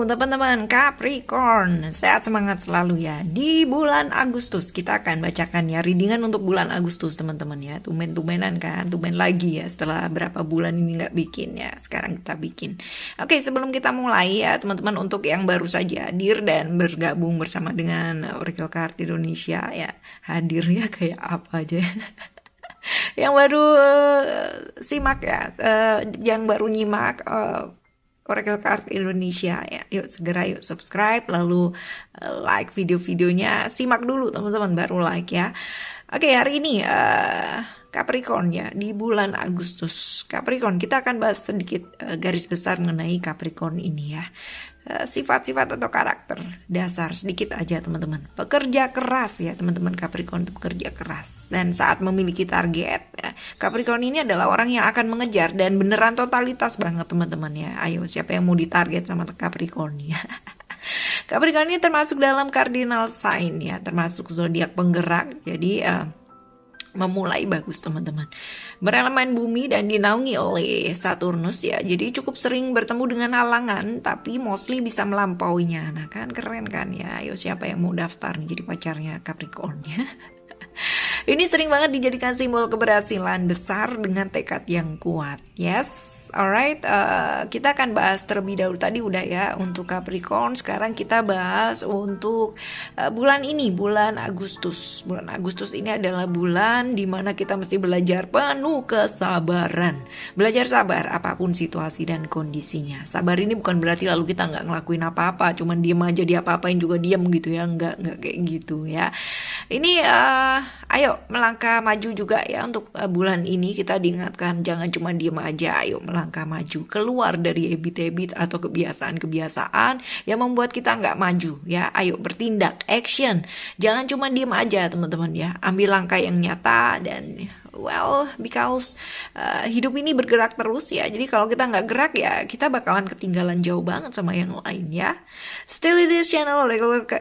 teman-teman Capricorn, sehat semangat selalu ya. Di bulan Agustus kita akan bacakan ya readingan untuk bulan Agustus teman-teman ya. Tumben-tumbenan kan, tumben lagi ya setelah berapa bulan ini nggak bikin ya. Sekarang kita bikin. Oke, sebelum kita mulai ya teman-teman, untuk yang baru saja hadir dan bergabung bersama dengan Oracle Card Indonesia ya, hadir ya kayak apa aja. Yang baru simak ya, yang baru nyimak Oracle Card Indonesia ya, yuk segera yuk subscribe, lalu like video-videonya, simak dulu teman-teman baru like ya. Oke, hari ini Capricorn ya, di bulan Agustus Capricorn kita akan bahas sedikit garis besar mengenai Capricorn ini ya. Sifat-sifat atau karakter dasar sedikit aja teman-teman. Pekerja keras ya teman-teman, Capricorn itu pekerja keras. Dan saat memiliki target ya, Capricorn ini adalah orang yang akan mengejar dan beneran totalitas banget teman-teman ya. Ayo siapa yang mau ditarget sama Capricorn ya. Capricorn ini termasuk dalam cardinal sign ya, termasuk zodiak penggerak. Jadi memulai bagus teman-teman. Berelemen bumi dan dinaungi oleh Saturnus ya. Jadi cukup sering bertemu dengan halangan tapi mostly bisa melampauinya. Nah kan keren kan ya. Ayo siapa yang mau daftar nih jadi pacarnya Capricorn ya. Ini sering banget dijadikan simbol keberhasilan besar dengan tekad yang kuat. Yes. Alright, kita akan bahas terlebih dahulu tadi udah ya untuk Capricorn. Sekarang kita bahas untuk bulan ini, bulan Agustus. Bulan Agustus ini adalah bulan dimana kita mesti belajar penuh kesabaran. Belajar sabar apapun situasi dan kondisinya. Sabar ini bukan berarti lalu kita nggak ngelakuin apa-apa, cuman diem aja, diapa-apain juga diem gitu ya, nggak kayak gitu ya. Ini ayo melangkah maju juga ya untuk bulan ini. Kita diingatkan jangan cuma diem aja, ayo melangkah maju, keluar dari habit-habit atau kebiasaan-kebiasaan yang membuat kita nggak maju ya. Ayo bertindak, action, jangan cuma diem aja teman-teman ya, ambil langkah yang nyata. Dan because hidup ini bergerak terus ya, jadi kalau kita nggak gerak ya kita bakalan ketinggalan jauh banget sama yang lain ya. Still in this channel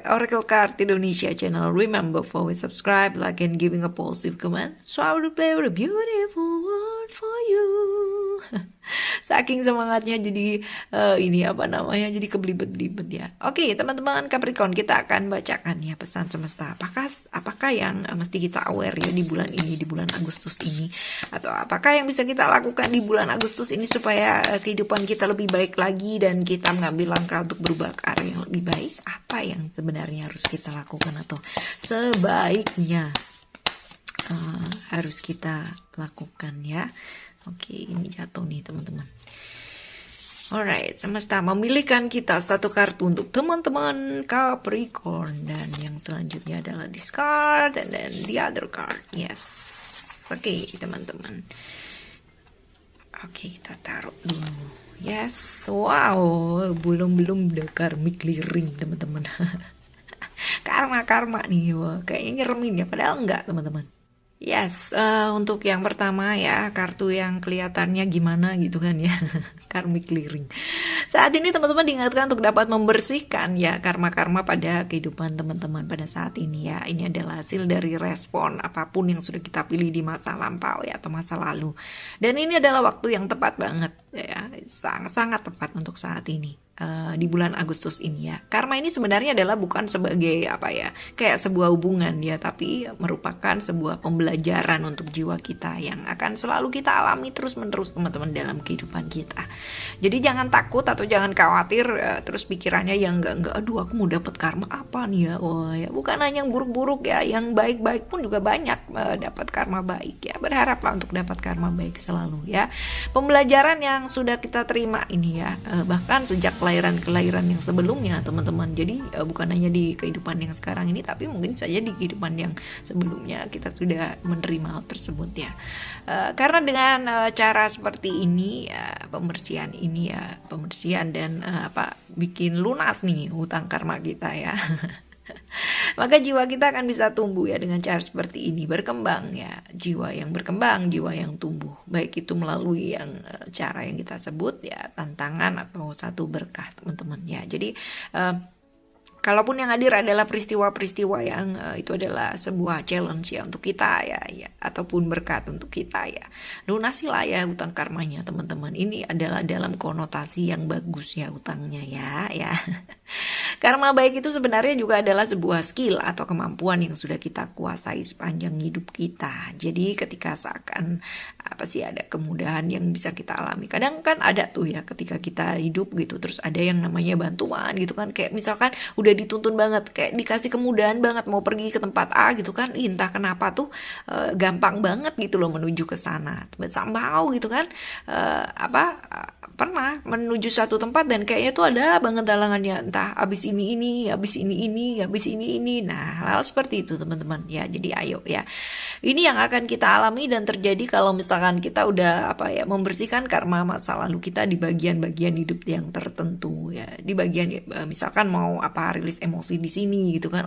Oracle Card Indonesia channel, remember always subscribe, like and giving a positive comment, so I will play a beautiful world for you. Saking semangatnya jadi ini apa namanya, jadi keblibet-blibet ya. Oke teman-teman Capricorn, kita akan bacakan ya pesan semesta. Apakah yang mesti kita aware ya di bulan ini, di bulan Agustus ini, atau apakah yang bisa kita lakukan di bulan Agustus ini supaya kehidupan kita lebih baik lagi dan kita mengambil langkah untuk berubah ke arah yang lebih baik. Apa yang sebenarnya harus kita lakukan atau sebaiknya harus kita lakukan ya. Oke, ini jatuh nih teman-teman. Alright, semesta memilihkan kita satu kartu untuk teman-teman Capricorn. Dan yang selanjutnya adalah discard and then the other card. Yes. Oke, teman-teman. Oke, kita taruh dulu. Yes. Wow, belum udah karmic clearing teman-teman. Karma nih. Wah, kayaknya nyeremin ya, padahal enggak teman-teman. Yes, untuk yang pertama ya, kartu yang kelihatannya gimana gitu kan ya, karmic clearing. Saat ini teman-teman diingatkan untuk dapat membersihkan ya karma-karma pada kehidupan teman-teman pada saat ini ya. Ini adalah hasil dari respon apapun yang sudah kita pilih di masa lampau ya atau masa lalu. Dan ini adalah waktu yang tepat banget ya, sangat tepat untuk saat ini. Di bulan Agustus ini ya. Karma ini sebenarnya adalah bukan sebagai apa ya, kayak sebuah hubungan ya, tapi merupakan sebuah pembelajaran untuk jiwa kita yang akan selalu kita alami terus-menerus teman-teman dalam kehidupan kita. Jadi jangan takut atau jangan khawatir terus pikirannya yang enggak aduh aku mau dapat karma apa nih ya. Oh ya, bukan hanya yang buruk-buruk ya, yang baik-baik pun juga banyak dapat karma baik ya. Berharaplah untuk dapat karma baik selalu ya. Pembelajaran yang sudah kita terima ini ya, bahkan sejak kelahiran yang sebelumnya teman-teman. Jadi bukan hanya di kehidupan yang sekarang ini, tapi mungkin saja di kehidupan yang sebelumnya kita sudah menerima hal tersebut ya. Karena dengan cara seperti ini ya, pembersihan dan bikin lunas nih hutang karma kita ya. Maka jiwa kita akan bisa tumbuh ya dengan cara seperti ini, berkembang ya, jiwa yang berkembang, jiwa yang tumbuh, baik itu melalui yang cara yang kita sebut ya tantangan atau satu berkah teman-teman ya. Jadi Kalaupun yang hadir adalah peristiwa-peristiwa yang itu adalah sebuah challenge ya untuk kita ya, ataupun berkat untuk kita ya. Lunasilah ya hutang karmanya teman-teman. Ini adalah dalam konotasi yang bagus ya hutangnya ya. Karma baik itu sebenarnya juga adalah sebuah skill atau kemampuan yang sudah kita kuasai sepanjang hidup kita. Jadi ketika seakan ada kemudahan yang bisa kita alami. Kadang kan ada tuh ya ketika kita hidup gitu terus ada yang namanya bantuan gitu kan, kayak misalkan udah dituntun banget, kayak dikasih kemudahan banget mau pergi ke tempat A gitu kan, entah kenapa tuh gampang banget gitu loh menuju ke sana. Somehow gitu kan pernah menuju satu tempat dan kayaknya tuh ada banget halangannya, entah habis ini, habis ini. Nah, hal seperti itu teman-teman ya. Jadi ayo ya. Ini yang akan kita alami dan terjadi kalau misalkan kita udah membersihkan karma masa lalu kita di bagian-bagian hidup yang tertentu ya. Di bagian misalkan mau rilis emosi di sini gitu kan.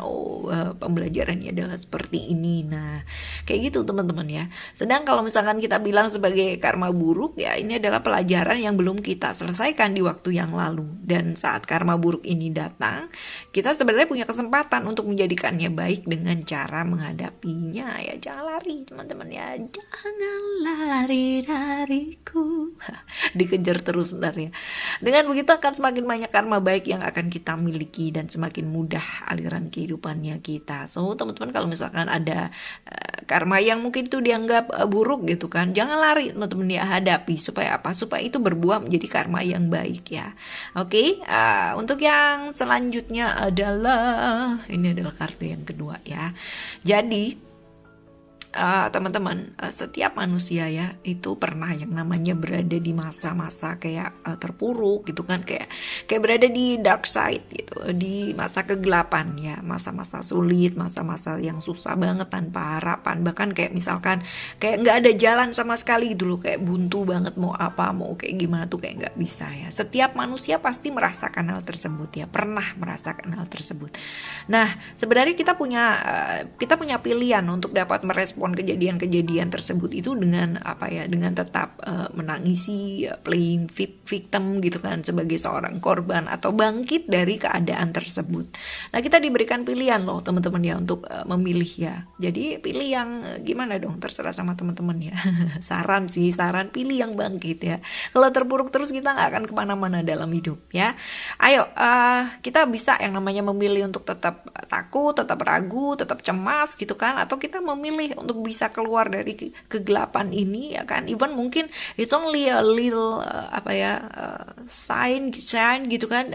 Pembelajarannya adalah seperti ini. Nah, kayak gitu teman-teman ya. Sedang kalau misalkan kita bilang sebagai karma buruk ya, ini adalah pelajaran yang belum kita selesaikan di waktu yang lalu. Dan saat karma buruk ini datang, kita sebenarnya punya kesempatan untuk menjadikannya baik dengan cara menghadapinya ya. Jangan lari teman-teman ya, jangan lari dariku. Dikejar terus ntar ya. Dengan begitu akan semakin banyak karma baik yang akan kita miliki dan semakin mudah aliran kehidupannya kita. So teman-teman kalau misalkan ada karma yang mungkin itu dianggap buruk gitu kan, jangan lari teman-teman ya, hadapi supaya supaya itu berbuah menjadi karma yang baik ya. Oke, untuk yang selanjutnya ini adalah kartu yang kedua ya. Jadi teman-teman, setiap manusia ya itu pernah yang namanya berada di masa-masa kayak terpuruk gitu kan, kayak berada di dark side gitu, di masa kegelapan ya, masa-masa sulit, masa-masa yang susah banget tanpa harapan, bahkan kayak misalkan kayak nggak ada jalan sama sekali gitu loh, kayak buntu banget mau kayak gimana tuh kayak nggak bisa ya. Setiap manusia pasti merasakan hal tersebut ya, pernah merasakan hal tersebut. Nah sebenarnya kita punya pilihan untuk dapat merespon kejadian-kejadian tersebut itu dengan dengan tetap menangisi, playing victim gitu kan sebagai seorang korban, atau bangkit dari keadaan tersebut. Nah kita diberikan pilihan loh teman-teman ya untuk memilih ya. Jadi pilih yang gimana dong, terserah sama teman-teman ya. saran pilih yang bangkit ya. Kalau terpuruk terus kita nggak akan kemana-mana dalam hidup ya. Ayo kita bisa yang namanya memilih untuk tetap takut, tetap ragu, tetap cemas gitu kan, atau kita memilih untuk bisa keluar dari kegelapan ini ya kan. Even mungkin it's only a little sign gitu kan,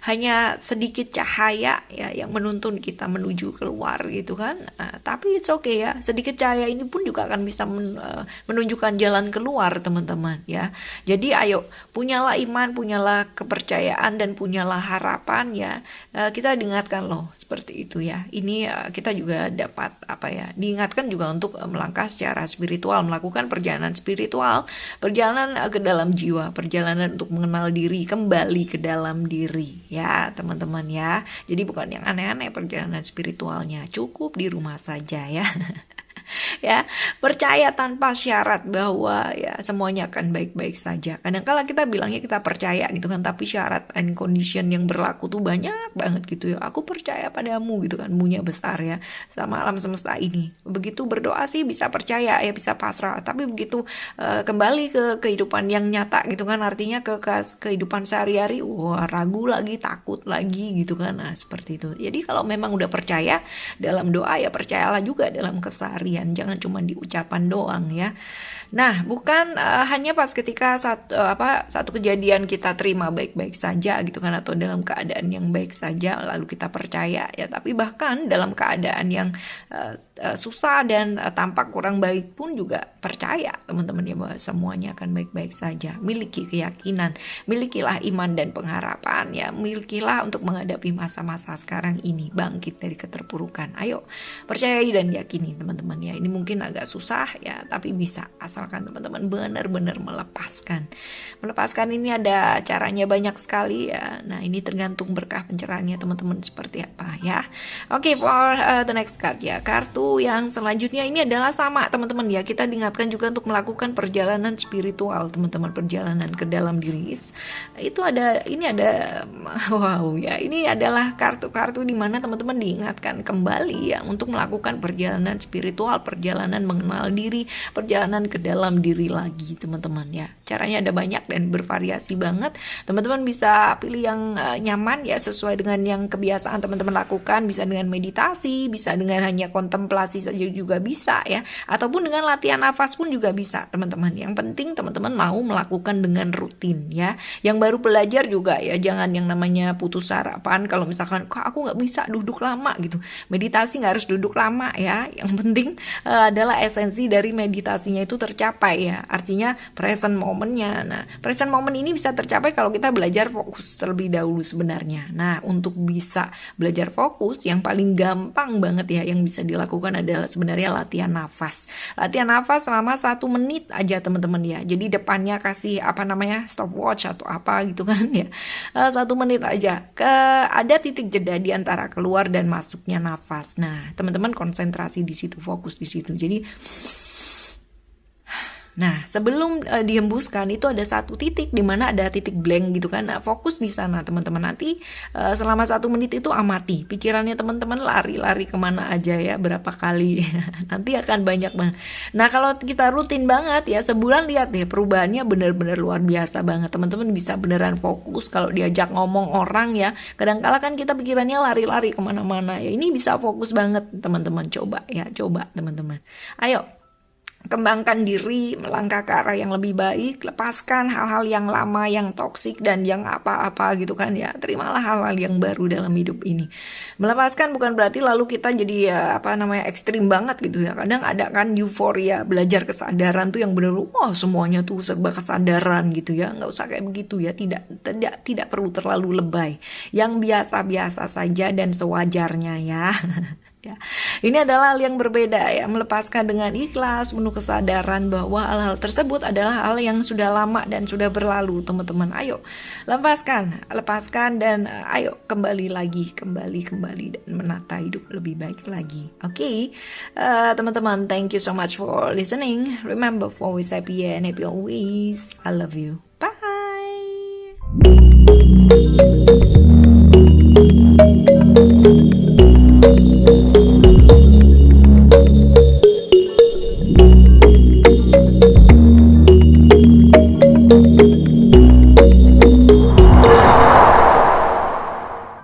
hanya sedikit cahaya ya yang menuntun kita menuju keluar gitu kan. Tapi it's okay ya, sedikit cahaya ini pun juga akan bisa menunjukkan jalan keluar teman-teman ya. Jadi ayo, punyalah iman, punyalah kepercayaan, dan punyalah harapan ya. Kita diingatkan loh seperti itu ya. Ini kita juga dapat diingatkan juga untuk melangkah secara spiritual, melakukan perjalanan spiritual, perjalanan ke dalam jiwa, perjalanan untuk mengenal diri, kembali ke dalam diri ya teman-teman ya. Jadi bukan yang aneh-aneh perjalanan spiritualnya, cukup di rumah saja ya. Ya, percaya tanpa syarat bahwa ya semuanya akan baik-baik saja. Kadang-kala kita bilangnya kita percaya gitu kan, tapi syarat and condition yang berlaku tuh banyak banget gitu ya. Aku percaya padamu gitu kan, bunyinya besar ya, sama alam semesta ini. Begitu berdoa sih bisa percaya ya, bisa pasrah, tapi begitu kembali ke kehidupan yang nyata gitu kan, artinya ke kehidupan sehari-hari, ragu lagi, takut lagi gitu kan. Nah seperti itu. Jadi kalau memang udah percaya dalam doa ya percayalah juga dalam keseharian, jangan cuma di ucapan doang ya. Nah bukan hanya pas ketika satu kejadian kita terima baik-baik saja gitu kan, atau dalam keadaan yang baik saja lalu kita percaya ya, tapi bahkan dalam keadaan yang susah dan tampak kurang baik pun juga percaya teman-teman ya, bahwa semuanya akan baik-baik saja. Miliki keyakinan, milikilah iman dan pengharapan ya, milikilah untuk menghadapi masa-masa sekarang ini, bangkit dari keterpurukan. Ayo percayai dan yakini teman-teman ya. ya. Ini mungkin agak susah ya, tapi bisa asalkan teman-teman benar-benar melepaskan. Melepaskan ini ada caranya banyak sekali ya. Nah, ini tergantung berkah pencerahannya teman-teman seperti apa ya. Oke, for the next card ya. Kartu yang selanjutnya ini adalah sama teman-teman ya. Kita diingatkan juga untuk melakukan perjalanan spiritual teman-teman, perjalanan ke dalam diri. Itu ada, ini ada, wow ya, ini adalah kartu-kartu di mana teman-teman diingatkan kembali ya untuk melakukan perjalanan spiritual, perjalanan mengenal diri, perjalanan ke dalam diri lagi teman-teman ya. Caranya ada banyak dan bervariasi banget. Teman-teman bisa pilih yang nyaman ya, sesuai dengan yang kebiasaan teman-teman lakukan. Bisa dengan meditasi, bisa dengan hanya kontemplasi saja juga bisa ya, ataupun dengan latihan nafas pun juga bisa teman-teman. Yang penting teman-teman mau melakukan dengan rutin ya. Yang baru belajar juga ya, jangan yang namanya putus harapan kalau misalkan kok aku nggak bisa duduk lama gitu. Meditasi nggak harus duduk lama ya. Yang penting adalah esensi dari meditasinya itu tercapai ya. Artinya present momennya. Nah, present moment ini bisa tercapai kalau kita belajar fokus terlebih dahulu sebenarnya. Nah, untuk bisa belajar fokus yang paling gampang banget ya yang bisa dilakukan adalah sebenarnya latihan nafas. Latihan nafas selama 1 menit aja teman-teman ya. Jadi depannya kasih apa namanya stopwatch atau apa gitu kan ya. 1 menit aja. Ada titik jeda di antara keluar dan masuknya nafas. Nah, teman-teman konsentrasi di situ, fokus di situ. Jadi nah, sebelum dihembuskan itu ada 1 titik di mana ada titik blank gitu kan. Nah, fokus di sana teman-teman. Nanti selama 1 menit itu amati pikirannya teman-teman lari-lari kemana aja ya, berapa kali. Nanti akan banyak banget. Nah, kalau kita rutin banget ya, sebulan lihat deh perubahannya benar-benar luar biasa banget. Teman-teman bisa beneran fokus kalau diajak ngomong orang ya. Kadang-kala kan kita pikirannya lari-lari kemana-mana ya. Ini bisa fokus banget teman-teman. Coba ya, coba teman-teman. Ayo. Kembangkan diri, melangkah ke arah yang lebih baik, lepaskan hal-hal yang lama, yang toksik dan yang apa-apa gitu kan ya. Terimalah hal-hal yang baru dalam hidup ini. Melepaskan bukan berarti lalu kita jadi ya apa namanya ekstrim banget gitu ya. Kadang ada kan euforia belajar kesadaran tuh yang bener, wah semuanya tuh serba kesadaran gitu ya. Nggak usah kayak begitu ya. Tidak perlu terlalu lebay. Yang biasa-biasa saja dan sewajarnya ya. Ya. Ini adalah hal yang berbeda ya, melepaskan dengan ikhlas, penuh kesadaran bahwa hal-hal tersebut adalah hal yang sudah lama dan sudah berlalu teman-teman. Ayo lepaskan dan ayo kembali lagi, kembali dan menata hidup lebih baik lagi. Oke, teman-teman, thank you so much for listening. Remember, always happy and happy always. I love you. Bye.